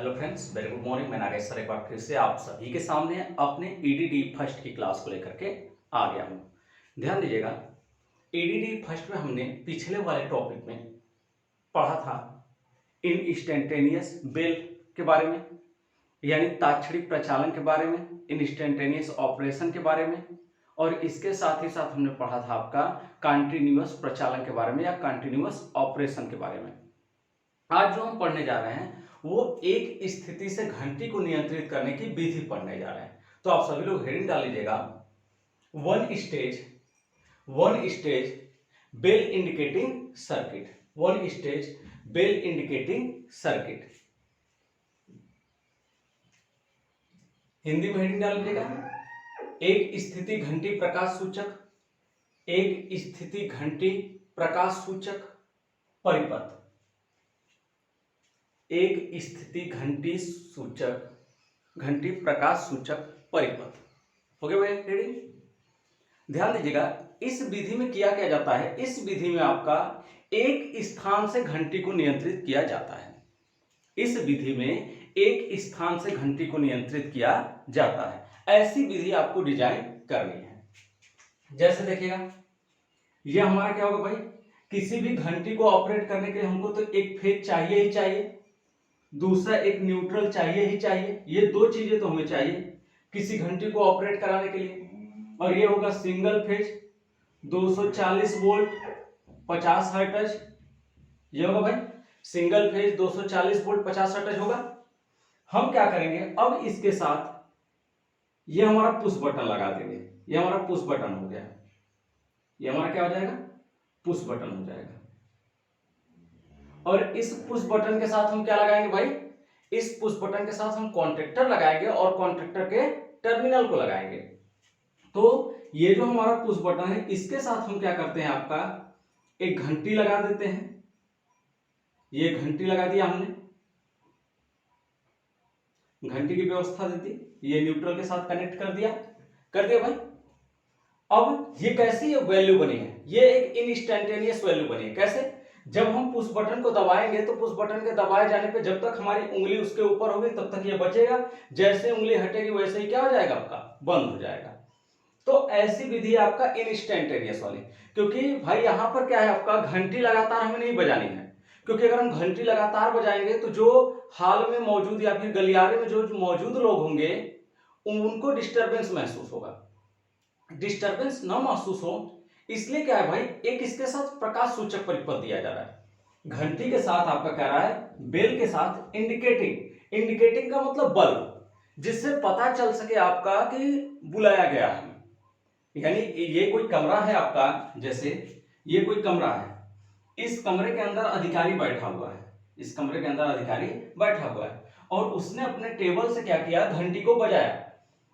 Hello friends, very good morning. मैं Nagesh sir एक बार फिर से आप सभी के सामने अपने ईडीडी फर्स्ट की क्लास को लेकर के आ गया हूँ। ध्यान दीजिएगा, ईडीडी फर्स्ट में हमने पिछले वाले टॉपिक में पढ़ा था इंस्टेंटेनियस बेल के बारे में, यानी ताक्षणिक प्रचालन के बारे में, इंस्टेंटेनियस ऑपरेशन के बारे में, और इसके साथ ही साथ हमने पढ़ा था आपका कंटिन्यूअस प्रचालन के बारे में या कंटिन्यूअस ऑपरेशन के बारे में। आज जो हम पढ़ने जा रहे हैं वो एक स्थिति से घंटी को नियंत्रित करने की विधि पढ़ने जा रहे हैं। तो आप सभी लोग हेडिंग डाल लीजिएगा, one stage bell indicating circuit, one stage bell indicating circuit. Hindi में हेडिंग डाल लीजिएगा, एक स्थिति घंटी प्रकाश सूचक, एक स्थिति घंटी प्रकाश सूचक परिपथ, एक स्थिति घंटी प्रकाश सूचक परिपथ। हो गया भाई रीडिंग। ध्यान दीजिएगा, इस विधि में क्या किया जाता है, इस विधि में आपका एक स्थान से घंटी को नियंत्रित किया जाता है। इस विधि में एक स्थान से घंटी को नियंत्रित किया जाता है। ऐसी विधि आपको डिजाइन करनी है। जैसे देखिएगा, यह हमारा क्या होगा भाई, किसी भी घंटी को ऑपरेट करने के लिए हमको तो एक फेज चाहिए ही चाहिए, दूसरा एक न्यूट्रल चाहिए ही चाहिए। ये दो चीजें तो हमें चाहिए किसी घंटी को ऑपरेट कराने के लिए। और ये होगा सिंगल फेज 240 वोल्ट 50 हर्ट्ज। ये होगा भाई सिंगल फेज 240 वोल्ट 50 हर्ट्ज होगा। हम क्या करेंगे, अब इसके साथ ये हमारा पुश बटन लगा देंगे। ये हमारा पुश बटन हो गया, ये हमारा क्या हो जाएगा, पुश बटन हो जाएगा। और इस पुश बटन के साथ हम क्या लगाएंगे भाई, इस पुश बटन के साथ हम कॉन्टेक्टर लगाएंगे और कॉन्टेक्टर के टर्मिनल को लगाएंगे। तो ये जो हमारा पुश बटन है, इसके साथ हम क्या करते हैं, आपका एक घंटी लगा देते हैं। ये घंटी लगा दिया हमने, घंटी की व्यवस्था दे दी, ये न्यूट्रल के साथ कनेक्ट कर दिया भाई। अब ये कैसी वैल्यू बनी है, ये एक इंस्टेंटेनियस वैल्यू बनी है। कैसे, जब हम पुश बटन को दबाएंगे तो पुश बटन के दबाए जाने पे जब तक हमारी उंगली उसके ऊपर होगी तब तक ये बचेगा, जैसे उंगली हटेगी वैसे ही क्या हो जाएगा, आपका बंद हो जाएगा। तो ऐसी विधि है आपका इंस्टेंटेनियस वाली। क्योंकि भाई यहां पर क्या है, आपका घंटी लगातार हमें नहीं बजानी है, क्योंकि अगर हम घंटी लगातार बजाएंगे तो जो हाल में मौजूद या फिर गलियारे में जो मौजूद लोग होंगे उनको डिस्टर्बेंस महसूस होगा। डिस्टर्बेंस न महसूस हो इसलिए क्या है भाई, एक इसके साथ प्रकाश सूचक परिपथ दिया जा रहा है। घंटी के साथ आपका कह रहा है, बेल के साथ इंडिकेटिंग का मतलब बल्ब, जिससे पता चल सके आपका कि बुलाया गया है। यानी ये कोई कमरा है आपका, जैसे ये कोई कमरा है, इस कमरे के अंदर अधिकारी बैठा हुआ है, इस कमरे के अंदर अधिकारी बैठा हुआ है और उसने अपने टेबल से क्या किया, घंटी को बजाया।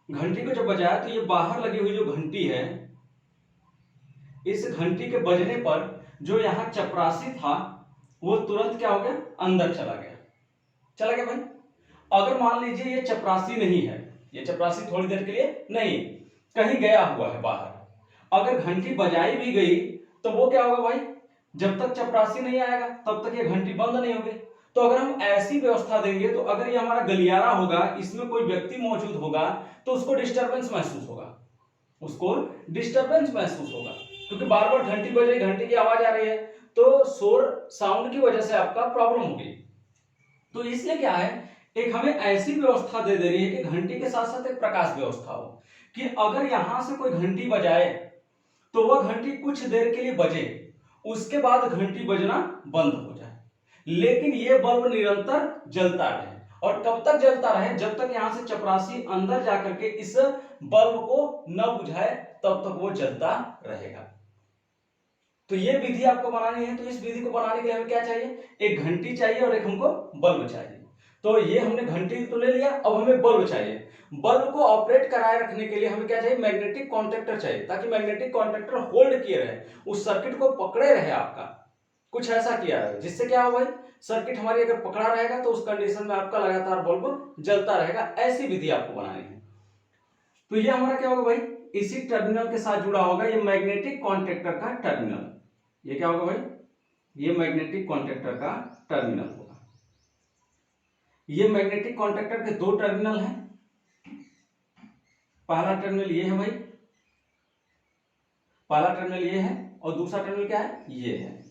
घंटी को जब बजाया तो ये बाहर लगी हुई जो घंटी है, इस घंटी के बजने पर जो यहां चपरासी था वो तुरंत क्या हो गया, अंदर चला गया भाई। अगर मान लीजिए ये चपरासी नहीं है, ये चपरासी थोड़ी देर के लिए नहीं, कहीं गया हुआ है बाहर, अगर घंटी बजाई भी गई तो वो क्या होगा भाई, जब तक चपरासी नहीं आएगा तब तक ये घंटी बंद नहीं होगी। तो अगर हम ऐसी व्यवस्था देंगे तो अगर ये हमारा गलियारा होगा, इसमें कोई व्यक्ति मौजूद होगा तो उसको डिस्टर्बेंस महसूस होगा, क्योंकि बार बार घंटी बज रही, घंटी की आवाज आ रही है, तो शोर साउंड की वजह से आपका प्रॉब्लम होगी। तो इसलिए क्या है, एक हमें ऐसी व्यवस्था दे रही है कि घंटी के साथ साथ एक प्रकाश व्यवस्था हो, कि अगर यहां से कोई घंटी बजाए तो वह घंटी कुछ देर के लिए बजे, उसके बाद घंटी बजना बंद हो जाए, लेकिन यह बल्ब निरंतर जलता रहे। और कब तक जलता रहे, जब तक यहां से चपरासी अंदर जाकर के इस बल्ब को न बुझाए तब तक वो जलता रहेगा। तो ये विधि आपको बनानी है। तो इस विधि को बनाने के लिए हमें क्या चाहिए, एक घंटी चाहिए और एक हमको बल्ब चाहिए। तो ये हमने घंटी तो ले लिया, अब हमें बल्ब चाहिए। बल्ब को ऑपरेट कराए रखने के लिए हमें क्या चाहिए, मैग्नेटिक कॉन्टेक्टर चाहिए, ताकि मैग्नेटिक कॉन्टेक्टर होल्ड किए रहे, उस सर्किट को पकड़े रहे। आपका कुछ ऐसा किया है जिससे क्या होगा, सर्किट हमारी अगर पकड़ा रहेगा तो उस कंडीशन में आपका लगातार बल्ब जलता रहेगा। ऐसी विधि आपको बनानी है। तो ये हमारा क्या होगा भाई, इसी टर्मिनल के साथ जुड़ा होगा, ये मैग्नेटिक कॉन्टेक्टर का टर्मिनल। ये क्या होगा भाई, ये मैग्नेटिक कॉन्टेक्टर का टर्मिनल होगा। ये मैग्नेटिक कॉन्टैक्टर के दो टर्मिनल हैं। पहला टर्मिनल ये है भाई, पहला टर्मिनल ये है और दूसरा टर्मिनल क्या है, ये है।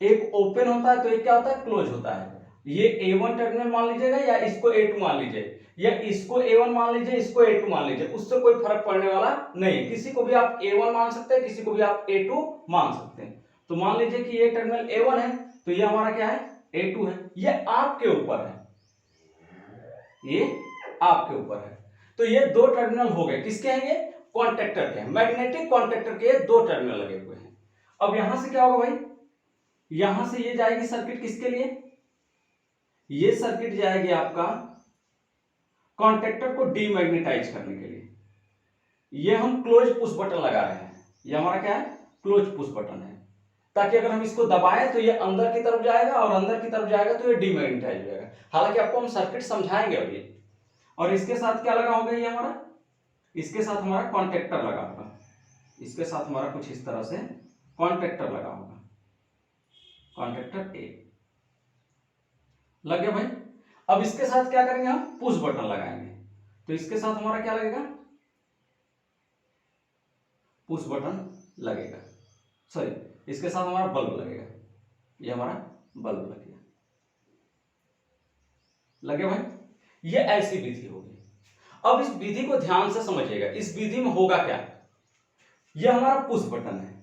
एक ओपन होता है तो एक क्या होता है, क्लोज होता है। ये A1 टर्मिनल मान लीजिएगा या इसको A2 मान लीजिए, या इसको A1 मान लीजिए, इसको A2 मान लीजिए, उससे कोई फर्क पड़ने वाला नहीं। किसी को भी आप A1 मान सकते हैं, किसी को भी आप A2 मान सकते हैं। तो मान लीजिए कि ये टर्मिनल A1 है तो ये हमारा क्या है, A2 है। ये आपके ऊपर है, ये आपके ऊपर है। तो ये दो टर्मिनल हो गए, किसके हैं, ये कॉन्टैक्टर के हैं। मैग्नेटिक कॉन्टैक्टर के दो टर्मिनल लगे हुए हैं। अब यहां से क्या होगा भाई, यहां से ये जाएगी सर्किट किसके लिए, ये सर्किट जाएगी आपका कॉन्टैक्टर को डीमैग्नेटाइज करने के लिए। ये हम क्लोज पुश बटन लगा रहे हैं, ये हमारा क्या है, क्लोज पुश बटन है, ताकि अगर हम इसको दबाएं तो ये अंदर की तरफ जाएगा और अंदर की तरफ जाएगा तो ये डीमैग्नेटाइज हो जाएगा। हालांकि आपको हम सर्किट समझाएंगे अभी। और इसके साथ क्या लगा होगा, ये हमारा, इसके साथ हमारा कॉन्टैक्टर लगा होगा, इसके साथ हमारा कुछ इस तरह से कॉन्टैक्टर लगा होगा, कॉन्टैक्टर ए लग गया भाई। अब इसके साथ क्या करेंगे, हम पुश बटन लगाएंगे। तो इसके साथ हमारा क्या लगेगा, पुश बटन लगेगा, सॉरी इसके साथ हमारा बल्ब लगेगा, ये हमारा बल्ब लग गया, लगे भाई। ये ऐसी विधि होगी। अब इस विधि को ध्यान से समझिएगा, इस विधि में होगा क्या, ये हमारा पुश बटन है।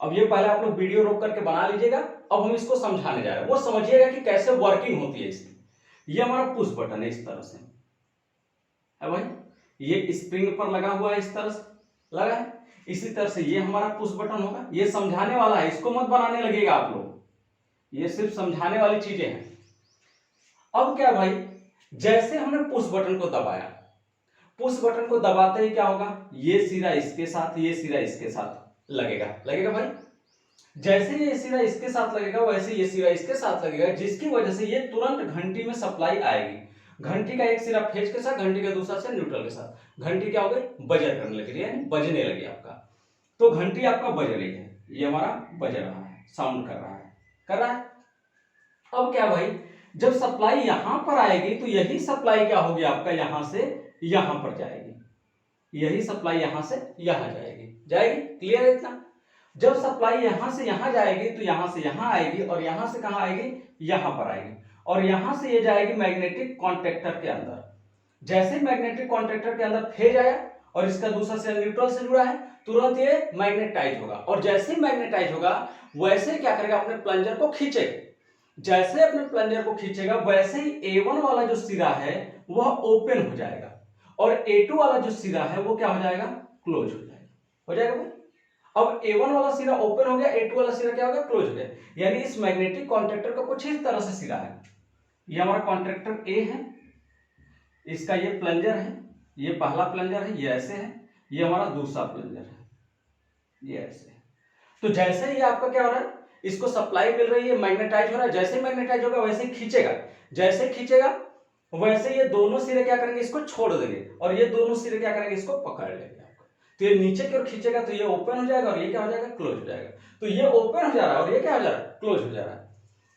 अब ये पहले आप लोग वीडियो रोक करके बना लीजिएगा, अब हम इसको समझाने जा रहे हैं, वो समझिएगा कि कैसे वर्किंग होती है इसकी। ये हमारा पुश बटन है, इस तरह से है भाई, ये स्प्रिंग पर लगा हुआ है, इस तरह से लगा है। इसी तरह से ये हमारा पुश बटन होगा। ये समझाने वाला है, इसको मत बनाने लगेगा आप लोग, ये सिर्फ समझाने वाली चीजें हैं। अब क्या भाई, जैसे हमने पुश बटन को दबाया, पुश बटन को दबाते ही क्या होगा, ये सिरा इसके साथ, ये सिरा इसके साथ लगेगा, लगेगा भाई। जैसे ये सिरा इसके साथ लगेगा वैसे ये सिरा इसके साथ लगेगा, जिसकी वजह से ये तुरंत घंटी में सप्लाई आएगी। घंटी का एक सिरा फेज के साथ, घंटी का दूसरा सिरा न्यूट्रल के साथ। घंटी क्या हो गई, बजर करने लगी, यानी बजने लगी आपका। तो घंटी आपका बज रही है, ये हमारा बज रहा है, साउंड कर रहा है, कर रहा है। अब क्या भाई, जब सप्लाई यहां पर आएगी तो यही सप्लाई क्या होगी आपका, यहां से यहां पर जाएगी, यही सप्लाई यहां से यहां जाएगी, जाएगी, क्लियर है इतना। जब सप्लाई यहां से यहां जाएगी तो यहां से यहां आएगी, और यहां से कहां आएगी, यहां पर आएगी, और यहां से ये जाएगी मैग्नेटिक कॉन्टैक्टर के अंदर। जैसे मैग्नेटिक कॉन्टैक्टर के अंदर फेज आया और इसका दूसरा सेल न्यूट्रल से जुड़ा है, तुरंत ये मैग्नेटाइज होगा, और जैसे ही मैग्नेटाइज होगा वैसे क्या करेगा, अपने प्लंजर को खींचेगा। जैसे अपने प्लंजर को खींचेगा वैसे ही A1 वाला जो सिरा है वह ओपन हो जाएगा, और A2 वाला जो सिरा है वो क्या हो जाएगा, क्लोज हो जाएगा, हो जाएगा भाई। अब A1 वाला सिरा ओपन हो गया, A2 वाला सिरा क्या हो गया, क्लोज हो गया। यानी इस मैग्नेटिक कॉन्टैक्टर का कुछ इस तरह से सिरा है। ये हमारा कॉन्टैक्टर A है, इसका ये प्लंजर है, ये पहला प्लंजर है, ये ऐसे है, ये हमारा दूसरा प्लंजर है, ये ऐसे है। तो जैसे ही आपका क्या हो रहा है, इसको सप्लाई मिल रही है, मैग्नेटाइज हो रहा है, जैसे मैग्नेटाइज होगा वैसे ही खींचेगा, जैसे खींचेगा वैसे ये दोनों सिरे क्या करेंगे, इसको छोड़ देंगे, और ये दोनों सिरे क्या करेंगे, इसको पकड़ लेंगे आपको। तो ये नीचे की ओर खींचेगा तो ये ओपन हो जाएगा, और ये क्या हो जाएगा, क्लोज हो जाएगा। तो ये ओपन हो जा रहा है और ये क्या हो जा रहा है, क्लोज हो जा रहा है,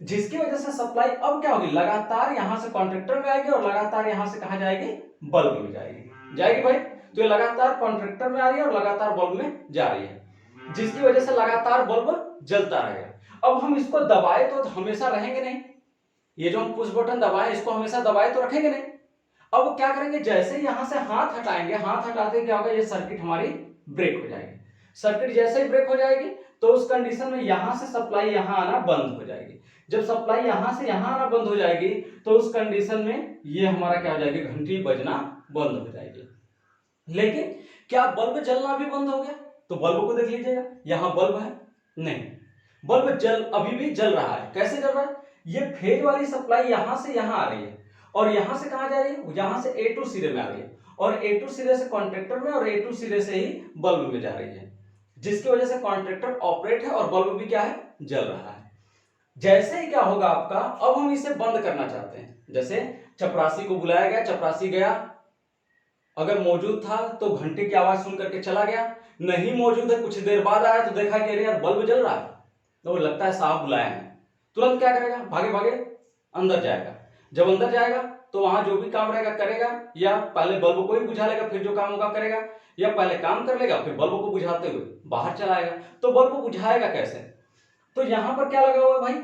जिसकी वजह से सप्लाई अब क्या होगी, लगातार यहां से कॉन्ट्रैक्टर में आएगी और लगातार यहां से कहां जाएगी, बल्ब में जाएगी, जाएगी भाई। तो ये लगातार कॉन्ट्रैक्टर में आ रही है और लगातार बल्ब में जा रही है, जिसकी वजह से लगातार बल्ब जलता रहेगा। अब हम इसको दबाए तो हमेशा रहेंगे नहीं, ये जो हम पुश बटन दबाए इसको हमेशा दबाए तो रखेंगे नहीं। अब क्या करेंगे, जैसे यहां से हाथ हटाएंगे, हाथ हटाते क्या होगा, ये सर्किट हमारी ब्रेक हो जाएगी। सर्किट जैसे ही ब्रेक हो जाएगी तो उस कंडीशन में यहां से सप्लाई यहां आना बंद हो जाएगी। जब सप्लाई यहां से यहां आना बंद हो जाएगी तो उस कंडीशन में ये हमारा क्या हो जाएगी, घंटी बजना बंद हो जाएगी। लेकिन क्या बल्ब जलना भी बंद हो गया, तो बल्ब को देख लीजिएगा, यहां बल्ब है नहीं, बल्ब अभी भी जल रहा है। कैसे जल रहा है, ये फेज वाली सप्लाई यहां से यहां आ रही है, और यहां से कहां जा रही है, यहां से A2 सिरे में आ रही है, और A2 सिरे से कॉन्ट्रैक्टर में, और A2 सिरे से ही बल्ब में जा रही है, जिसकी वजह से कॉन्ट्रैक्टर ऑपरेट है और बल्ब भी क्या है, जल रहा है। जैसे ही क्या होगा आपका, अब हम इसे बंद करना चाहते हैं। जैसे चपरासी को बुलाया गया, चपरासी गया, अगर मौजूद था तो घंटे की आवाज सुन करके चला गया, नहीं मौजूद है, कुछ देर बाद आया तो देखा कि अरे यार बल्ब जल रहा है, तो लगता है साहब बुलाए हैं, तुरंत क्या करेगा, भागे भागे अंदर जाएगा। जब अंदर जाएगा तो वहां जो भी काम रहेगा करेगा, या पहले बल्ब को ही बुझा लेगा फिर जो काम होगा करेगा, या पहले काम कर लेगा फिर बल्ब को बुझाते हुए बाहर चलाएगा। तो बल्ब को बुझाएगा कैसे? तो यहां पर क्या लगा हुआ है भाई,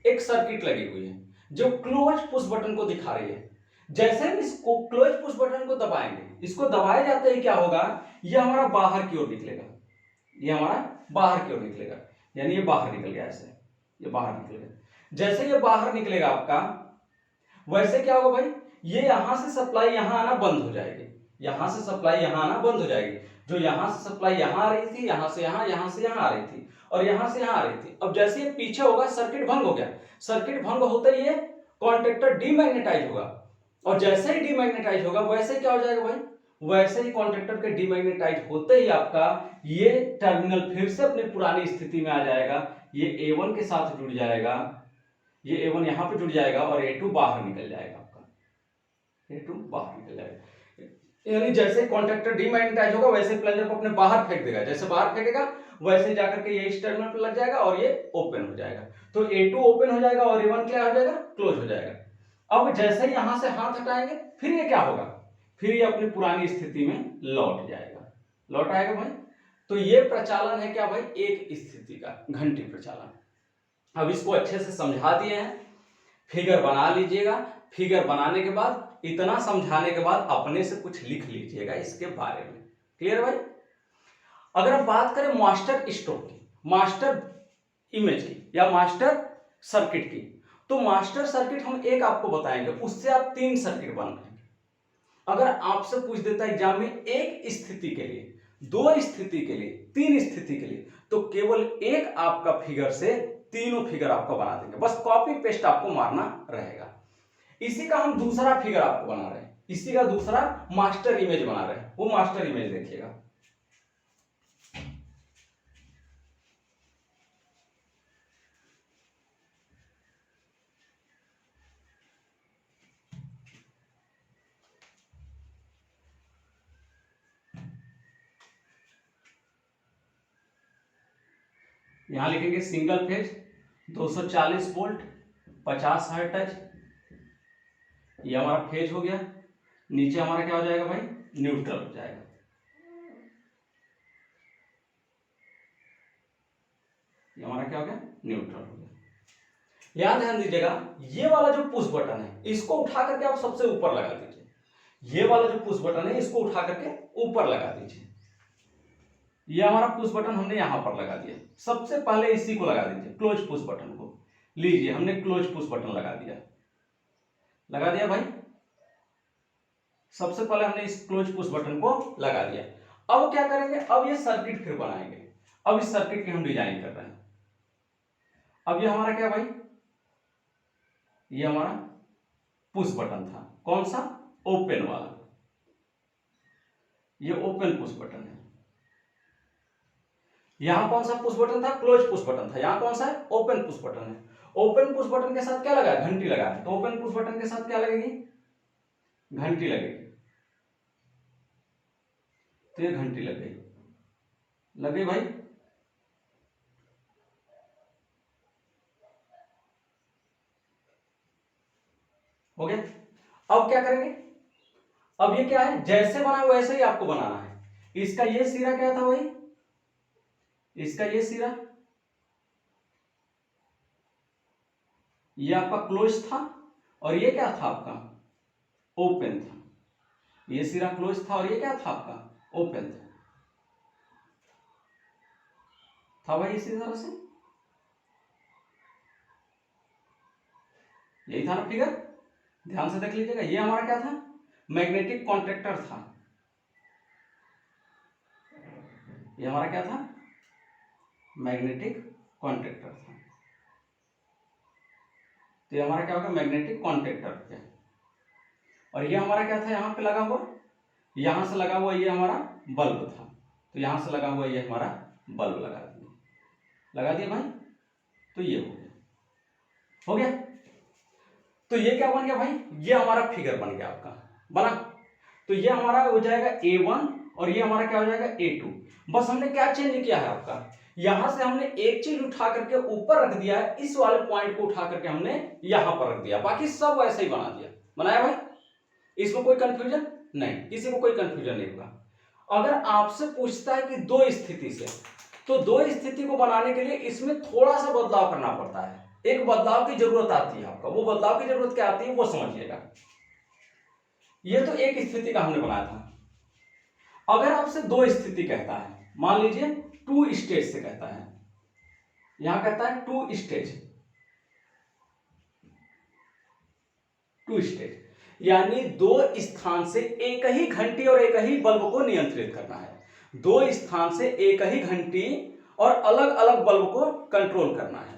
एक सर्किट लगी हुई है जो क्लोज पुश बटन को दिखा रही है। जैसे हम इसको क्लोज पुश बटन को दबाएंगे, इसको दबाए जाते ही क्या होगा, ये हमारा बाहर की ओर निकलेगा, ये हमारा बाहर की ओर निकलेगा, यानी ये बाहर निकल गया, ऐसे ये बाहर निकल गया। जैसे ये बाहर निकलेगा आपका, वैसे क्या होगा भाई, ये यहां से सप्लाई यहां आना बंद हो जाएगी, यहां से सप्लाई यहां आना बंद हो जाएगी। जो यहां से सप्लाई यहां आ रही थी, यहां से यहां आ रही थी, और यहां से यहां आ रही थी। अब जैसे ये पीछे होगा, सर्किट भंग हो गया, सर्किट भंग होते ही ये कॉन्टेक्टर डीमैग्नेटाइज होगा, और जैसे ही डीमैग्नेटाइज होगा वैसे क्या हो जाएगा भाई, वैसे ही कॉन्टेक्टर के डीमैग्नेटाइज होते ही आपका ये टर्मिनल फिर से अपनी पुरानी स्थिति में आ जाएगा, ये A1 के साथ जुड़ जाएगा, ये A1 यहां पे जुड़ जाएगा और A2 बाहर निकल जाएगा आपका, A2 बाहर निकल जाएगा। यानी जैसे कॉन्टेक्टर डीमैग्नेटाइज होगा वैसे प्लंजर को अपने बाहर फेंक देगा, जैसे बाहर फेंकेगा वैसे जाकर के ये इस टर्मिनल पर लग जाएगा और ये ओपन हो जाएगा। तो A2 ओपन हो जाएगा और A1 क्या हो जाएगा, क्लोज हो जाएगा। अब जैसे ही यहां से हाथ हटाएंगे फिर ये क्या होगा, फिर ये अपनी पुरानी स्थिति में लौट जाएगा, लौट आएगा भाई। तो ये प्रचालन है क्या भाई, एक स्थिति का घंटी प्रचालन। अब इसको अच्छे से समझा दिए हैं, फिगर बना लीजिएगा। फिगर बनाने के बाद, इतना समझाने के बाद अपने से कुछ लिख लीजिएगा इसके बारे में। क्लियर भाई? अगर हम बात करें मास्टर स्ट्रोक की, मास्टर इमेज की, या मास्टर सर्किट की, तो मास्टर सर्किट हम एक आपको बताएंगे, उससे आप 3 सर्किट बनाएंगे। अगर आपसे पूछ देता है एग्जाम में एक स्थिति के लिए, 2 स्थिति के लिए, 3 स्थिति के लिए, तो केवल एक आपका फिगर से तीनों फिगर आपका बना देंगे, बस कॉपी पेस्ट आपको मारना रहेगा। इसी का हम दूसरा फिगर आपको बना रहे हैं, इसी का दूसरा मास्टर इमेज बना रहे हैं, वो मास्टर इमेज देखिएगा। यहां लिखेंगे सिंगल फेज 240 वोल्ट 50 हर्ट्ज, ये हमारा फेज हो गया। नीचे हमारा क्या हो जाएगा भाई, न्यूट्रल हो जाएगा। ये हमारा क्या हो गया, न्यूट्रल हो गया। याद ध्यान दीजिएगा, ये वाला जो पुश बटन है इसको उठा करके आप सबसे ऊपर लगा दीजिए, ये वाला जो पुश बटन है इसको उठा करके ऊपर लगा दीजिए। ये हमारा पुश बटन हमने यहां पर लगा दिया, सबसे पहले इसी को लगा दीजिए, क्लोज पुश बटन को लीजिए, हमने क्लोज पुश बटन लगा दिया भाई। सबसे पहले हमने इस क्लोज पुश बटन को लगा दिया। अब क्या करेंगे, अब ये सर्किट फिर बनाएंगे। अब इस सर्किट की हम डिजाइन कर रहे हैं। अब ये हमारा क्या भाई, ये हमारा पुश बटन था, कौन सा, ओपन वाला, ये ओपन पुश बटन है। यहां कौन सा पुश बटन था, क्लोज पुश बटन था। यहां कौन सा है, ओपन पुश बटन है। ओपन पुश बटन के साथ क्या लगा है, घंटी लगा है। तो ओपन पुश बटन के साथ क्या लगेगी, घंटी लगेगी। तो ये घंटी लग गई भाई। हो गया। अब क्या करेंगे, अब ये क्या है, जैसे बना वैसे ही आपको बनाना है। इसका ये सिरा क्या था भाई, इसका ये सिरा, ये आपका क्लोज था, और ये क्या था आपका, ओपन था। ये सिरा क्लोज था और ये क्या था आपका, ओपन था भाई। इसी तरह से यही था ना फिगर, ध्यान से देख लीजिएगा। ये हमारा क्या था, मैग्नेटिक कॉन्ट्रैक्टर था। ये हमारा क्या था, मैग्नेटिक कॉन्ट्रैक्टर था। तो ये हमारा क्या होगा, मैग्नेटिक कॉन्ट्रैक्टर हो गया। और ये हमारा क्या था, यहां पे लगा हुआ, यहां से लगा हुआ ये हमारा बल्ब था। तो यहां से लगा हुआ ये हमारा बल्ब लगा दिया भाई। तो ये हो गया। तो ये क्या बन गया भाई, ये हमारा फिगर बन गया आपका, बना। तो ये हमारा हो जाएगा A1 और ये हमारा क्या हो जाएगा, A2। बस हमने क्या चेंज किया है आपका, यहां से हमने एक चीज उठा करके ऊपर रख दिया है, इस वाले पॉइंट को उठा करके हमने यहां पर रख दिया, बाकी सब वैसे ही बना दिया। बनाया भाई? इसमें कोई कंफ्यूजन नहीं, किसी को कोई कंफ्यूजन नहीं होगा। अगर आपसे पूछता है कि दो स्थिति से, तो दो स्थिति को बनाने के लिए इसमें थोड़ा सा बदलाव करना पड़ता है, एक बदलाव की जरूरत आती है आपका। वो बदलाव की जरूरत क्या आती है वो समझिएगा। ये तो एक स्थिति का हमने बनाया था। अगर आपसे दो स्थिति कहता है, मान लीजिए टू स्टेज से कहता है, यहां कहता है टू स्टेज, टू स्टेज यानी दो स्थान से एक ही घंटी और एक ही बल्ब को नियंत्रित करना है। दो स्थान से एक ही घंटी और अलग अलग बल्ब को कंट्रोल करना है।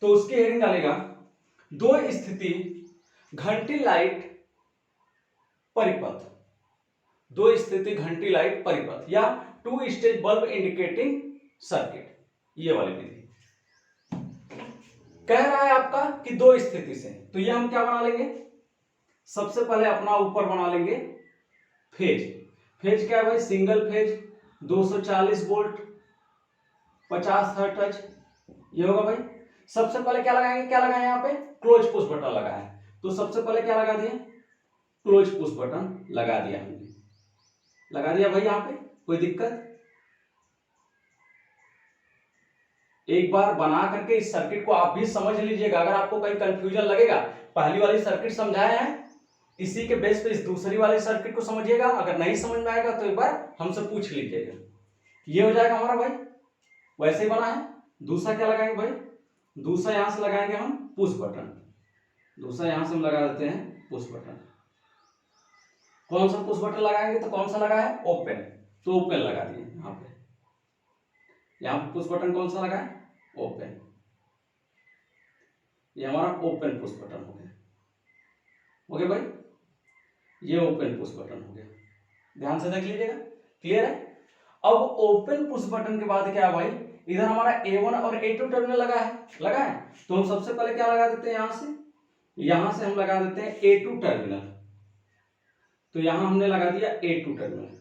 तो उसकी हेडिंग डालेगा दो स्थिति घंटी लाइट परिपथ, दो स्थिति घंटी लाइट परिपथ या two stage bulb indicating circuit, ये वाली विधि कह रहा है आपका कि दो स्थिति से। तो ये हम क्या बना लेंगे, सबसे पहले अपना ऊपर बना लेंगे फेज। फेज क्या है भाई? सिंगल फेज 240 वोल्ट 50 हर्ट्ज, ये होगा भाई। सबसे पहले क्या लगाएंगे, क्या लगाए यहाँ पे? क्लोज पुश बटन लगा है, तो सबसे पहले क्या लगा दिए? क्लोज पुश बटन लगा दिया हमने, लगा दिया भाई। यहाँ पे कोई दिक्कत? एक बार बना करके इस सर्किट को आप भी समझ लीजिएगा। अगर आपको कहीं कंफ्यूजन लगेगा, पहली वाली सर्किट समझाया है, इसी के बेस पे इस दूसरी वाली सर्किट को समझिएगा। अगर नहीं समझ में आएगा तो एक बार हमसे पूछ लीजिएगा। ये हो जाएगा हमारा भाई, वैसे ही बना है। दूसरा क्या लगाएंगे भाई? दूसरा यहां से लगाएंगे हम पुश बटन, दूसरा यहां से हम लगा देते हैं पुश बटन। कौन सा पुश बटन लगाएंगे? तो कौन सा लगा है? ओपन, तो ओपन लगा दिए यहाँ पे। यहाँ पे पुश बटन कौन सा लगा है? ओपन। ये हमारा ओपन पुश बटन हो गया। ओके भाई, ये ओपन पुश बटन हो गया, ध्यान से देख लीजिएगा। क्लियर है? अब ओपन पुश बटन के बाद क्या भाई, इधर हमारा A1 और A2 टर्मिनल लगा है। तो हम सबसे पहले क्या लगा देते हैं, यहां से हम लगा देते हैं A2 टर्मिनल। तो यहां हमने लगा दिया A2 टर्मिनल।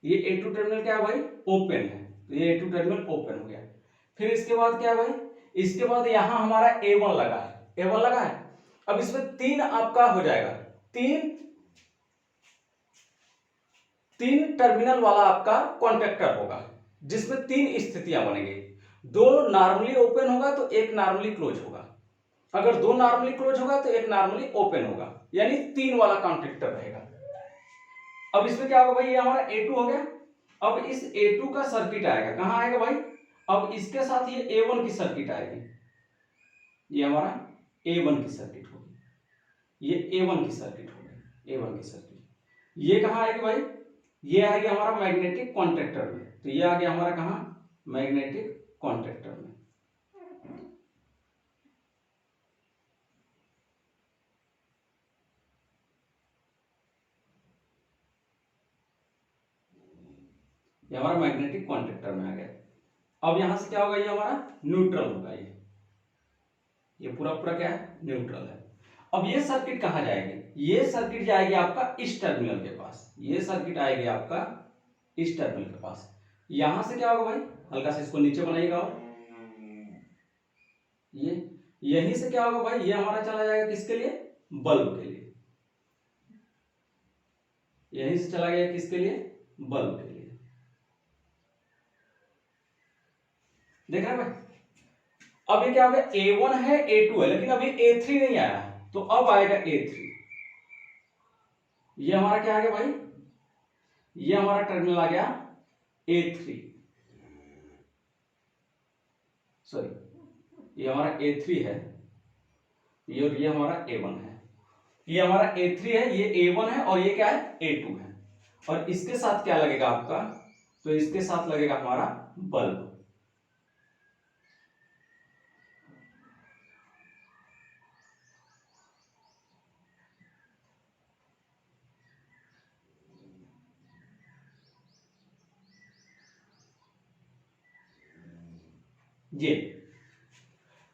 ये A2 टर्मिनल क्या है भाई? ओपन है, तो ये A2 टर्मिनल ओपन हो गया। फिर इसके बाद क्या है भाई? इसके बाद यहां हमारा A1 लगा है। अब इसमें तीन आपका हो जाएगा, तीन टर्मिनल वाला आपका कॉन्टेक्टर होगा, जिसमें तीन स्थितियां बनेंगी। दो नॉर्मली ओपन होगा तो एक नॉर्मली क्लोज होगा। अगर दो नॉर्मली क्लोज होगा तो एक नॉर्मली ओपन होगा, यानी तीन वाला कॉन्टेक्टर रहेगा। अब इसमें क्या होगा भाई? ये हमारा A2 हो गया। अब इस A2 का सर्किट आएगा, कहां आएगा भाई? अब इसके साथ ये A1 की सर्किट आएगी, ये हमारा A1 की सर्किट होगी, ये A1 की सर्किट होगी, A1 की सर्किट। ये कहां आएगी भाई? ये आ गया हमारा मैग्नेटिक कॉन्ट्रैक्टर में। तो ये आ गया हमारा कहां? मैग्नेटिक कॉन्ट्रैक्टर में। ये हमारा मैग्नेटिक कॉन्ट्रैक्टर में आ गया। अब यहां से क्या होगा? ये हमारा न्यूट्रल होगा। ये पूरा क्या है? न्यूट्रल है। अब ये सर्किट कहां जाएगी? ये सर्किट जाएगी आपका इस टर्मिनल के पास। ये सर्किट आएगी आपका इस टर्मिनल के पास। यहां से क्या होगा भाई? हल्का से इसको नीचे बनाइएगा। और ये यहीं से क्या होगा भाई? ये हमारा चला जाएगा किसके लिए? बल्ब के लिए। यहीं से चला गया किसके लिए? बल्ब के लिए। देख रहे हैं भाई? अब ये क्या हो गया? A1 है, A2 है, लेकिन अभी A3 नहीं आया, तो अब आएगा A3। ये हमारा क्या आ गया भाई? ये हमारा टर्मिनल आ गया A3, सॉरी ये हमारा A3 है, ये हमारा A1 है। ये हमारा A3 है, ये A1 है, और ये क्या है? A2 है। और इसके साथ क्या लगेगा आपका? तो इसके साथ लगेगा हमारा बल्ब। ये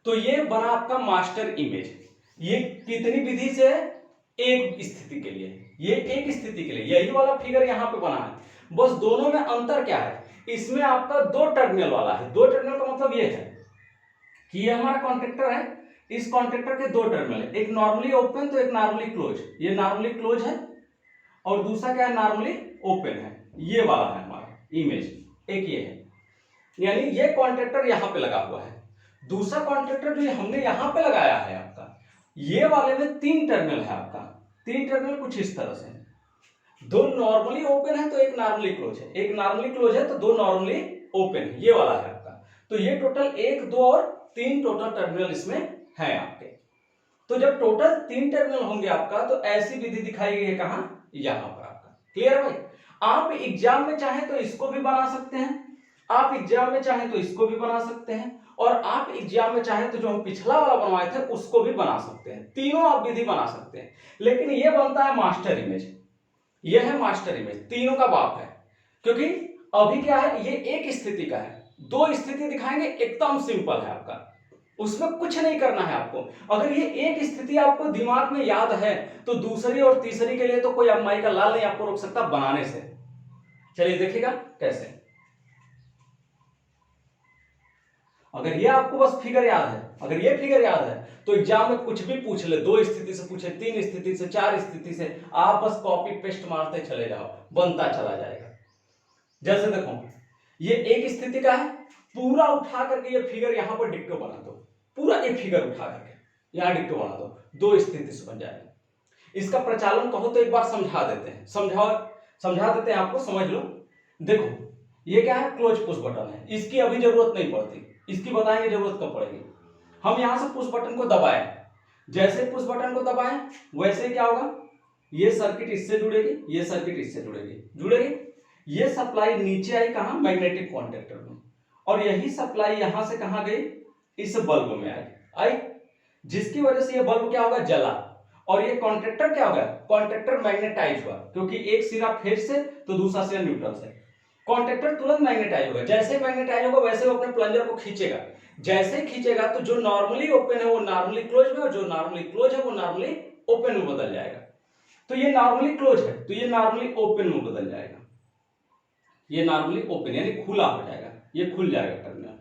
तो ये बना आपका मास्टर इमेज। ये कितनी विधि से? एक स्थिति के लिए, ये एक स्थिति के लिए। यही वाला फिगर यहां पे बना है, बस दोनों में अंतर क्या है? इसमें आपका 2 टर्मिनल वाला है। 2 टर्मिनल का मतलब ये है कि ये हमारा कॉन्ट्रेक्टर है, इस कॉन्ट्रेक्टर के 2 टर्मिनल है, एक नॉर्मली ओपन तो एक नॉर्मली क्लोज। ये नॉर्मली क्लोज है और दूसरा क्या है, नॉर्मली ओपन है। ये वाला है हमारा इमेज, एक ये है, यानी ये कॉन्ट्रेक्टर यहां पे लगा हुआ है। दूसरा कॉन्ट्रेक्टर जो हमने यहां पे लगाया है आपका, ये वाले में 3 टर्मिनल है आपका। 3 टर्मिनल कुछ इस तरह से, 2 नॉर्मली ओपन है तो एक नॉर्मली क्लोज है, एक नॉर्मली क्लोज है तो 2 नॉर्मली ओपन है, ये वाला है आपका। तो ये टोटल 1, 2 और 3 टोटल टर्मिनल इसमें है आपके। तो जब टोटल 3 टर्मिनल होंगे आपका तो ऐसी विधि दिखाई गई है कहां, यहां पर आपका। क्लियर है भाई? आप एग्जाम में चाहे तो इसको भी बना सकते हैं, आप एग्जाम में चाहे तो इसको भी बना सकते हैं, और आप एग्जाम में चाहे तो जो हम पिछला वाला बनवाए थे उसको भी बना सकते हैं। तीनों आप विधि बना सकते हैं, लेकिन ये बनता है मास्टर इमेज। ये है मास्टर इमेज, तीनों का बाप है। क्योंकि अभी क्या है, ये एक स्थिति का है, 2 स्थिति दिखाएंगे, एकदम सिंपल है आपका, उसमें कुछ नहीं करना है आपको। अगर ये एक स्थिति आपको दिमाग में याद है तो दूसरी और तीसरी के लिए तो कोई अम्माई का लाल नहीं आपको रोक सकता बनाने से। चलिए देखिएगा कैसे। अगर ये आपको बस फिगर याद है, अगर ये फिगर याद है तो एग्जाम में कुछ भी पूछ ले, 2 स्थिति से पूछे, 3 स्थिति से, 4 स्थिति से, आप बस कॉपी पेस्ट मारते चले जाओ, बनता चला जाएगा। जैसे देखो ये एक स्थिति का है, पूरा उठा करके ये फिगर यहां पर डिक्टो बना दो, पूरा एक फिगर उठा करके यहां डिक्टो बना दो, 2 स्थिति से बन जाएगा। इसका प्रचालन कहो तो एक बार समझा देते हैं, समझा देते हैं आपको, समझ लो। देखो ये क्या है, क्लोज पुश बटन है, इसकी अभी जरूरत नहीं पड़ती, इसकी बताएंगे जरूरत कब पड़ेगी। हम यहां से पुश बटन को दबाएं, जैसे पुश बटन को दबाएं वैसे क्या होगा, ये सर्किट इससे जुड़ेगी, ये सर्किट इससे जुड़ेगी, ये सप्लाई नीचे आई कहां, मैग्नेटिक कॉन्टेक्टर में, और यही सप्लाई यहां से कहां गई, इस बल्ब में आई, जिसकी वजह से ये बल्ब क्या होगा, जला, और ये कॉन्ट्रेक्टर क्या होगा, कॉन्ट्रेक्टर मैग्नेटाइज हुआ, क्योंकि एक सिरा फेज से तो दूसरा सिरा न्यूट्रल से, कॉन्ट्रेक्टर तुरंत मैग्नेटाइज होगा। जैसे मैग्नेटाइज होगा वैसे वो अपने प्लंजर को खींचेगा, जैसे ही खींचेगा तो जो नॉर्मली ओपन है वो नॉर्मली क्लोज में, और जो नॉर्मली क्लोज है वो नॉर्मली ओपन में बदल जाएगा। तो ये नॉर्मली क्लोज है तो ये नॉर्मली ओपन में बदल जाएगा, ये नॉर्मली ओपन यानी खुला हो जाएगा, ये खुल जाएगा टर्मिनल,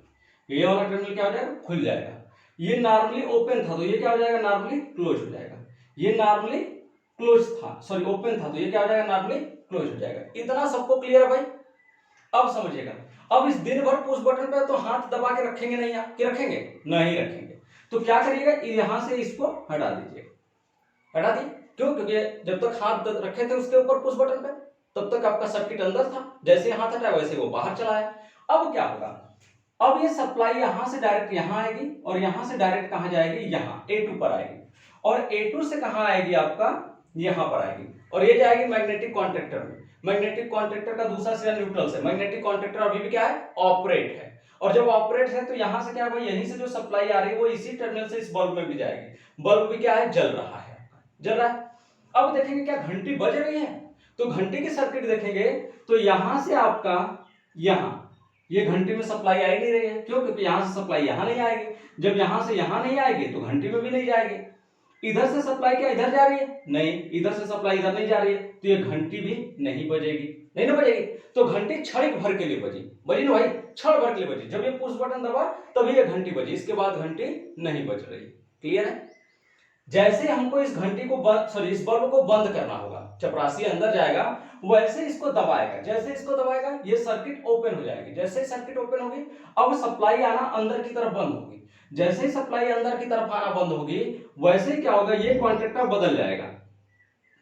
ये वाला टर्मिनल क्या हो जाएगा, खुल जाएगा। ये नॉर्मली ओपन था तो ये क्या हो जाएगा, नॉर्मली क्लोज हो जाएगा। ये नॉर्मली क्लोज था, सॉरी ओपन था तो ये क्या हो जाएगा, नॉर्मली क्लोज हो जाएगा। इतना सबको क्लियर है भाई? अब समझिएगा, अब इस दिन भर पुश बटन पे तो हाथ दबा के रखेंगे नहीं, आप कि रखेंगे नहीं रखेंगे, तो क्या करिएगा, यहां से इसको हटा दीजिएगा, हटा दिए, क्यों, क्योंकि जब तक हाथ रखे थे उसके ऊपर पुश बटन पे तब तक आपका सर्किट अंदर था, जैसे हाथ हटाया वैसे वो बाहर चला आया। अब क्या होगा, अब ये सप्लाई यहां से डायरेक्ट यहां आएगी, और यहां से डायरेक्ट कहां जाएगी, यहां A2 पर आएगी, और A2 से कहां आएगी आपका, यहां पर आएगी, और ये जाएगी मैग्नेटिक कॉन्ट्रेक्टर में। मैग्नेटिक कॉन्ट्रेक्टर का दूसरा सिरा न्यूट्रल से, मैग्नेटिक कॉन्ट्रेक्टर अभी भी क्या है, ऑपरेट है, और जब ऑपरेट है तो यहां से क्या होगा, यहीं से जो सप्लाई आ रही है वो इसी टर्मिनल से इस बल्ब में भी जाएगी, बल्ब भी क्या है, जल रहा है, जल रहा है। अब देखेंगे क्या घंटी बज रही है, तो घंटी की सर्किट देखेंगे तो यहां से आपका यहां ये घंटी में सप्लाई आ ही नहीं रही है, क्यों, क्योंकि यहां से सप्लाई यहां नहीं आएगी, जब यहां से यहां नहीं आएगी तो घंटी में भी नहीं जाएगी। इधर से सप्लाई क्या इधर जा रही है, नहीं, इधर से सप्लाई इधर नहीं जा रही है, तो ये घंटी भी नहीं बजेगी, नहीं ना बजेगी, तो घंटी क्षणिक भर के लिए बजी ना भाई, क्षण भर के लिए बजी, जब ये पुश बटन दबा तभी ये घंटी बजी, इसके बाद घंटी नहीं बज रही। क्लियर है? जैसे हमको इस घंटी को इस बल्ब को बंद करना होगा, चपरासी अंदर जाएगा वैसे इसको दबाएगा, जैसे इसको दबाएगा ये सर्किट ओपन हो जाएगी, जैसे सर्किट ओपन होगी अब सप्लाई आना अंदर की तरफ बंद होगी, जैसे ही सप्लाई अंदर की तरफ आना बंद होगी वैसे ही क्या होगा, ये कॉन्ट्रेक्टर बदल जाएगा,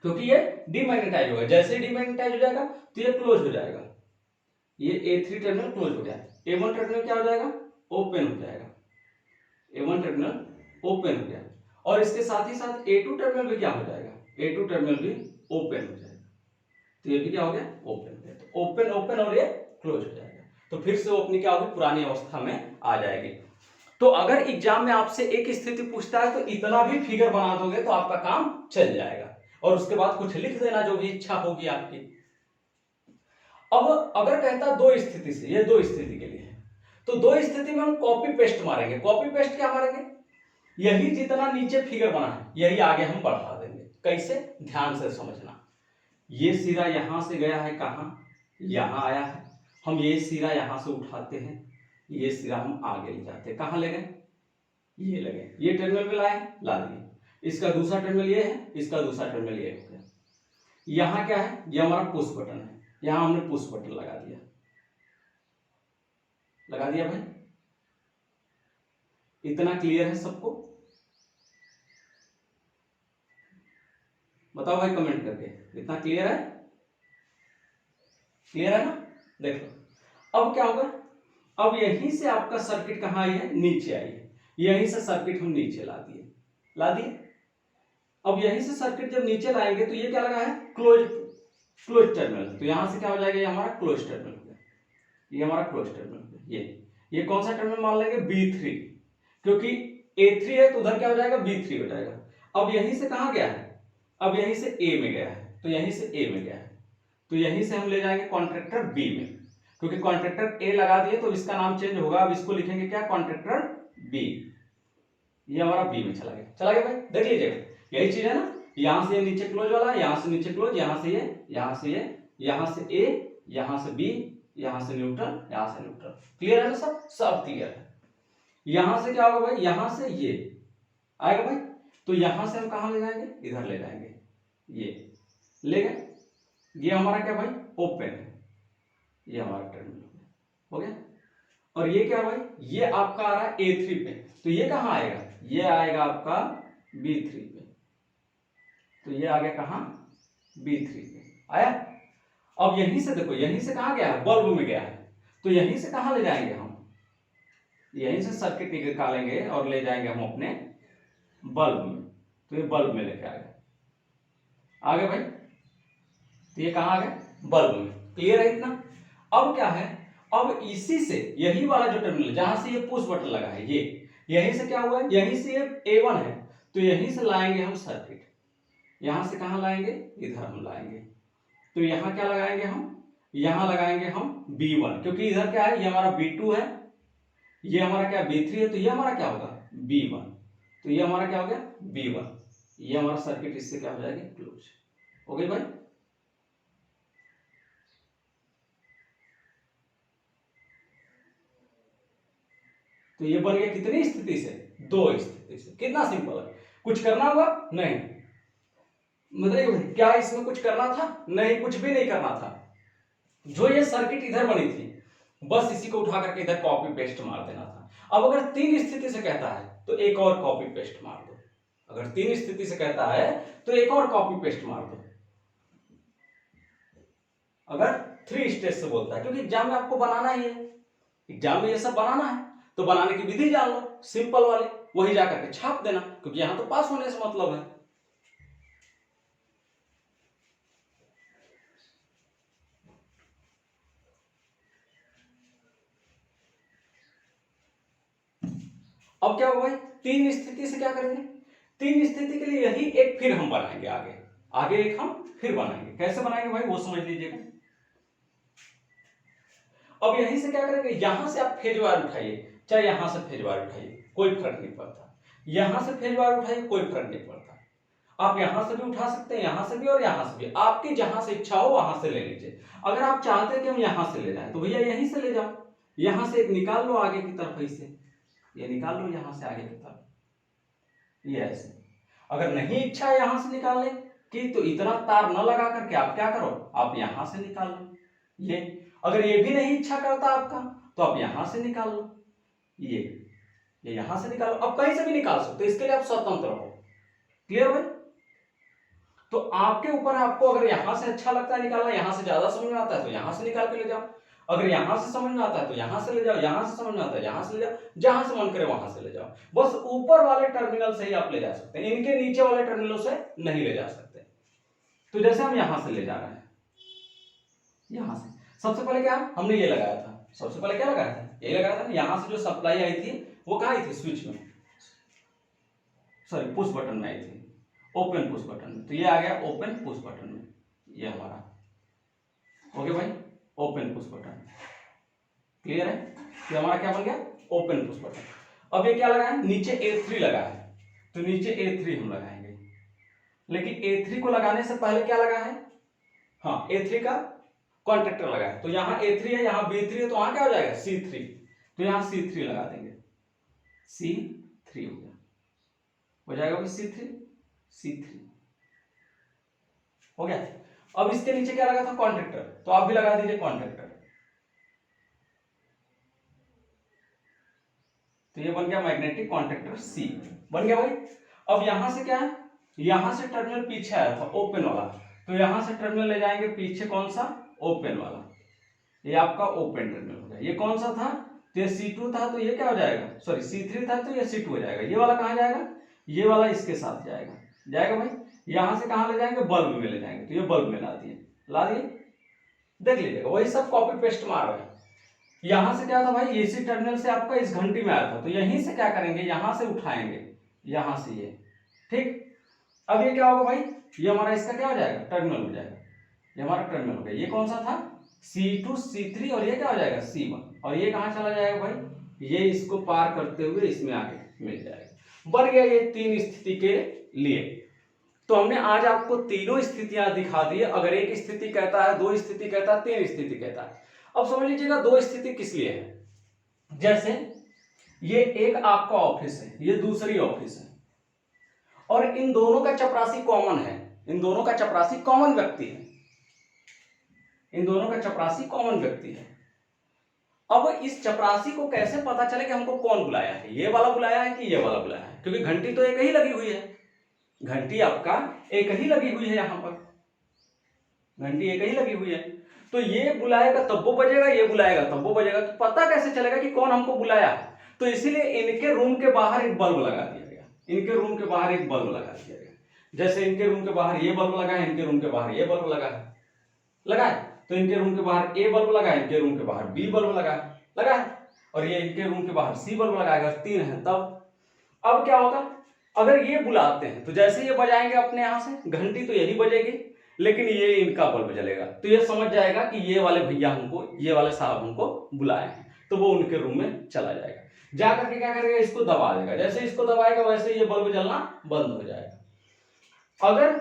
क्योंकि ये डीमैग्नेटाइज होगा, जैसे ही डीमैग्नेटाइज हो जाएगा तो ये क्लोज हो जाएगा, ये A3 टर्मिनल क्लोज हो जाएगा, A1 टर्मिनल क्या हो जाएगा, ओपन हो जाएगा, A1 टर्मिनल ओपन हो जाएगा, और इसके साथ ही साथ A2 टर्मिनल भी क्या हो जाएगा, A2 टर्मिनल भी ओपन हो जाएगा, तो ये भी क्या हो गया, ओपन हो गया, तो ओपन ओपन और ये क्लोज हो जाएगा, तो फिर से वो अपनी क्या होगी, पुरानी अवस्था में आ जाएगी। तो अगर एग्जाम में आपसे एक स्थिति पूछता है तो इतना भी फिगर बना दोगे तो आपका काम चल जाएगा, और उसके बाद कुछ लिख देना जो भी इच्छा होगी आपकी। अब अगर कहता 2 स्थिति से, ये 2 स्थिति के लिए है, तो 2 स्थिति में हम कॉपी पेस्ट मारेंगे, कॉपी पेस्ट क्या मारेंगे, यही जितना नीचे फिगर बना है यही आगे हम बढ़ा देंगे। कैसे, ध्यान से समझना, ये सिरा यहां से गया है कहां, यहां आया है, हम ये सिरा यहां से उठाते हैं, ये सिरा हम आगे ले जाते हैं, कहां ले गए, ये लगे, ये टर्मिनल पे लाए, ला दिए, इसका दूसरा टर्मिनल ये है, इसका दूसरा टर्मिनल ये हो गया। यहां क्या है, ये हमारा पुश बटन है, यहां हमने पुश बटन लगा दिया, लगा दिया भाई। इतना क्लियर है सबको? बताओ भाई कमेंट करके, इतना क्लियर है? क्लियर है ना? देखो अब क्या होगा, अब यहीं से आपका सर्किट कहां आई है, नीचे आई है, यहीं से सर्किट हम नीचे ला दिए, ला दिए। अब यहीं से सर्किट जब नीचे लाएंगे तो ये क्या लगा है, क्लोज टर्मिनल, तो यहां से क्या हो जाएगा, ये हमारा क्लोज टर्मिनल हो गया, ये हमारा क्लोज टर्मिनल हो गया। ये कौन सा टर्मिनल मान लेंगे, B3, क्योंकि A3 है तो उधर क्या हो जाएगा, B3 हो जाएगा। अब यहीं से कहां गया है, अब यहीं से A में गया है, तो यहीं से A में गया है, तो यहीं से हम ले जाएंगे कॉन्ट्रैक्टर B में, क्योंकि कॉन्ट्रैक्टर A लगा दिए तो इसका नाम चेंज होगा, अब इसको लिखेंगे क्या, कॉन्ट्रैक्टर B। ये हमारा B में चला गया, चला गया भाई, देख लीजिएगा, यही चीज है ना, यहां से नीचे क्लोज वाला, यहां से नीचे क्लोज, यहां से ये, यहां से ये, यहां से A, यहां से B, यहां से न्यूट्रल, यहां से न्यूट्रल। क्लियर है ना सब? सब क्लियर है। यहां से क्या होगा भाई, यहां से ये आएगा भाई, तो यहां से हम कहां ले जाएंगे, इधर ले जाएंगे, ये ले गए, ये हमारा क्या भाई, ओपन है, ये हमारा टर्मिनल हो गया। और ये क्या भाई, ये आपका आ रहा है A3 पे, तो ये कहां आएगा, ये आएगा आपका B3 पे, तो ये आ गया कहां, B3 पे आया। अब यहीं से देखो, यहीं से कहां गया है, बल्ब में गया है, तो यहीं से कहां ले जाएंगे हम, यहीं से सर्किट निकालेंगे और ले जाएंगे हम अपने बल्ब में, तो ये बल्ब में लेके आ गए भाई, तो ये कहां आ गए, बल्ब में। क्लियर है इतना? अब क्या है, अब इसी से यही वाला जो टर्मिनल जहां से ये पुश बटन लगा है, ये यहीं से क्या हुआ है, यहीं से ये A1 है, तो यहीं से लाएंगे हम सर्किट, यहां से कहां लाएंगे, इधर हम लाएंगे, तो यहां क्या लगाएंगे हम, यहां लगाएंगे हम B1, क्योंकि इधर क्या है, ये हमारा B2 है, ये हमारा क्या B3 है, तो ये हमारा क्या होगा, B1, तो ये हमारा क्या हो गया, B1, ये हमारा सर्किट इससे क्या हो जाएगा, क्लोज हो गई भाई। तो ये बन गया कितनी स्थिति से, दो स्थिति से। कितना सिंपल है, कुछ करना होगा नहीं, मतलब क्या इसमें कुछ करना था, नहीं, कुछ भी नहीं करना था, जो ये सर्किट इधर बनी थी बस इसी को उठा करके इधर कॉपी पेस्ट मार देना था। अब अगर तीन स्थिति से कहता है तो एक और कॉपी पेस्ट मार दो, अगर तीन स्थिति से कहता है तो एक और कॉपी पेस्ट मार दो, अगर 3 स्टेज से बोलता है, क्योंकि एग्जाम में आपको बनाना ही है, एग्जाम में ये सब बनाना है, तो बनाने की विधि जान लो, सिंपल वाले, वही जाकर के छाप देना, क्योंकि यहां तो पास होने से मतलब है। अब क्या होगा भाई, तीन स्थिति से क्या करेंगे, तीन स्थिति के लिए यही एक फिर हम बनाएंगे, आगे एक हम फिर बनाएंगे। कैसे बनाएंगे भाई वो समझ लीजिएगा। अब यहीं से क्या करेंगे, यहां से आप फेज वायर उठाइए, चाहे यहां से फेज वायर उठाइए, कोई फर्क नहीं पड़ता, यहां से फेज वायर उठाइए, कोई फर्क नहीं पड़ता, आप यहां से भी उठा सकते हैं, यहां से भी और यहां से भी, आपकी जहां से इच्छा हो वहां से ले लीजिए। अगर आप चाहते हैं कि हम यहां से ले जाएं तो भैया यहीं से ले जाओ, यहां से एक निकाल लो आगे की तरफ, ऐसे ये निकाल लो यहां से आगे की तरफ, ये ऐसे। अगर नहीं इच्छा है यहां से निकालने की तो इतना तार न लगा करके आप क्या करो, आप यहां से निकाल लो ये। अगर ये भी नहीं इच्छा करता आपका तो आप यहां से निकाल लो ये यहां से निकालो, अब कहीं से भी निकाल सकते हो, इसके लिए आप स्वतंत्र हो। क्लियर भाई? तो आपके ऊपर, आपको अगर यहां से अच्छा लगता है निकालना, यहां से ज्यादा समझ में आता है तो यहां से निकाल के ले जाओ, अगर यहां से समझ में आता है तो यहां से ले जाओ, यहां से समझ में आता है यहां से ले जाओ, जहां से मन करे वहां से ले जाओ। बस ऊपर वाले टर्मिनल से ही आप ले जा सकते हैं, इनके नीचे वाले टर्मिनलों से नहीं ले जा सकते। तो जैसे हम यहां से ले जा रहे हैं, यहां से सबसे पहले क्या हमने ये लगाया था, सबसे पहले क्या लगाया था, ये लगाया था। यहां से जो सप्लाई आई थी वो कहां आई थी, स्विच में, सॉरी पुश बटन में आई थी, ओपन पुश बटन में, तो ये आ गया ओपन पुश बटन में, ये हमारा ओके भाई, ओपन पुश बटन। क्लियर है? ये हमारा क्या बन गया, ओपन पुश बटन। अब ये क्या लगा है, नीचे A3 लगा है, तो नीचे A3 हम लगाएंगे, लेकिन A3 को लगाने से पहले क्या लगा है, हाँ A3 का कॉन्ट्रैक्टर लगा है, तो यहाँ A3 है, यहाँ B3 है, तो वहां क्या हो जाएगा C3, तो यहाँ C3 लगा देंगे, C3 हो जाएगा भाई C3 हो गया। अब इसके नीचे क्या लगा था कॉन्ट्रैक्टर, तो आप भी लगा दीजिए कॉन्ट्रैक्टर, तो ये बन गया मैग्नेटिक कॉन्ट्रैक्टर C बन गया भाई। अब यहां से क्या है, यहां से टर्मिनल पीछे आया था ओपन वाला, तो यहां से टर्मिनल ले जाएंगे पीछे, कौन सा ओपन वाला, ये आपका ओपन टर्मिनल हो गया। ये कौन सा था, तो ये C2 था, तो ये क्या हो जाएगा, सॉरी C3 था, तो ये C2 हो जाएगा। ये वाला कहां जाएगा, ये वाला इसके साथ जाएगा भाई। यहां से कहां ले जाएंगे, बल्ब में ले जाएंगे, तो ये बल्ब में ला दिए, देख लीजिएगा, वही सब कॉपी पेस्ट मार रहे हैं। यहां से क्या था भाई, एसी टर्मिनल से आपका इस घंटी में आया था, तो यहीं से क्या करेंगे, यहां से उठाएंगे, यहां से ये, ठीक। अब ये क्या होगा भाई, ये हमारा इसका क्या हो जाएगा, टर्मिनल हो जाएगा, ये हमारा टर्मिनल हो गया। ये कौन सा था, C2 C3, और ये क्या हो जाएगा C1, और ये कहां चला जाएगा भाई, ये इसको पार करते हुए इसमें आके मिल जाएगा। बन गया ये 3 स्थिति के लिए। तो हमने आज आपको तीनों स्थितियां दिखा दी। अगर एक स्थिति कहता है, 2 स्थिति कहता है, 3 स्थिति कहता है। अब समझ लीजिएगा 2 स्थिति किस लिए है, जैसे ये एक आपका ऑफिस है, ये दूसरी ऑफिस है, और इन दोनों का चपरासी कॉमन है, इन दोनों का चपरासी कॉमन व्यक्ति है, इन दोनों का चपरासी कॉमन व्यक्ति है। अब इस चपरासी को कैसे पता चले कि हमको कौन बुलाया है, ये वाला बुलाया है कि ये वाला बुलाया है, क्योंकि घंटी तो एक ही लगी हुई है, घंटी आपका एक ही लगी हुई है, यहां पर घंटी एक ही लगी हुई है। तो ये बुलाएगा तब वो बजेगा, ये बुलाएगा तब वो बजेगा, तो पता कैसे चलेगा कि कौन हमको बुलाया है। तो इसीलिए इनके रूम के बाहर एक बल्ब लगा दिया गया, इनके रूम के बाहर एक बल्ब लगा दिया गया। जैसे इनके रूम के बाहर ये बल्ब लगा है, इनके रूम के बाहर ये बल्ब लगा है, तो इनके रूम के बाहर ए बल्ब लगा है, इनके रूम के बाहर बी बल्ब लगा है, और ये इनके रूम के बाहर सी बल्ब लगाएगा, 3 है तब। अब क्या होगा, अगर ये बुलाते हैं तो जैसे ये बजाएंगे अपने यहां से, घंटी तो यही बजेगी, लेकिन ये इनका बल्ब जलेगा, तो ये समझ जाएगा कि ये वाले भैया हमको, ये वाले साहब हमको बुलाए हैं, तो वो उनके रूम में चला जाएगा। जाकर के क्या करेगा, इसको दबा देगा, जैसे इसको दबाएगा वैसे ये बल्ब जलना बंद हो जाएगा। अगर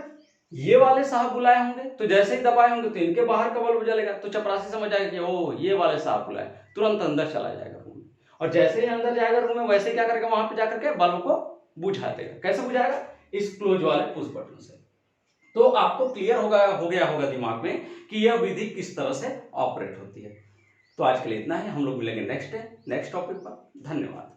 ये वाले साहब बुलाए होंगे तो जैसे ही दबाए होंगे तो इनके बाहर का बल्ब जलेगा, तो चपरासी समझ जाएगा कि ओ ये वाले साहब बुलाए, तुरंत अंदर चला जाएगा रूम में, और जैसे ही अंदर जाएगा रूम में वैसे क्या करेगा, वहां पे जाकर के बल्ब को बुझा देगा। कैसे बुझाएगा, इस क्लोज वाले पुश बटन से। तो आपको क्लियर हो गया होगा दिमाग में कि यह विधि किस तरह से ऑपरेट होती है। तो आज के लिए इतना ही, हम लोग मिलेंगे नेक्स्ट टॉपिक पर। धन्यवाद।